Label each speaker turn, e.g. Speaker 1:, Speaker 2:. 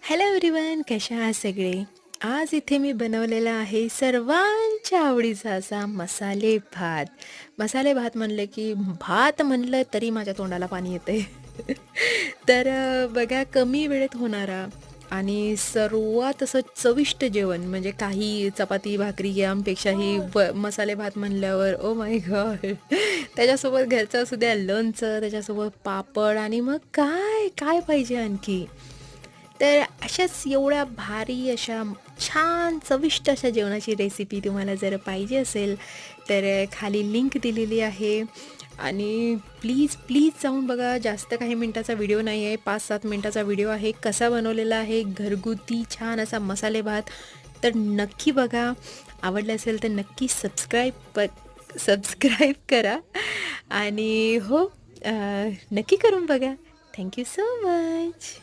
Speaker 1: Hello everyone, कशा आहात सगळे? आज इथे मी बनवलेला आहे सर्वांच्या आवडीचा असा मसाले भात. मसाले भात म्हणलं की भात म्हणलं तरी माझ्या तोंडाला पाणी येते. तर बघा, कमी वेळेत होणारा आणि सर्वात असं चविष्ट जेवण म्हणजे काही चपाती भाकरी यांपेक्षाही मसाले भात म्हणल्यावर ओ माय गॉड. त्याच्यासोबत घरचं असू द्या लोणचं, त्याच्यासोबत पापड आणि मग काय काय पाहिजे आणखी. तर अशाच एवढ्या भारी अशा छान चविष्ट अशा जेवणाची रेसिपी तुम्हाला जर पाहिजे असेल तर खाली लिंक दिलेली आहे आणि प्लीज प्लीज जाऊन बघा. जास्त काही मिनटाचा व्हिडिओ नाही आहे, 5-7 मिनटाचा व्हिडिओ आहे. कसा बनवलेला आहे घरगुती छान असा मसाले भात, तर नक्की बघा. आवडलं असेल तर नक्की सबस्क्राईब करा आणि हो, नक्की करून बघा. Thank you so much.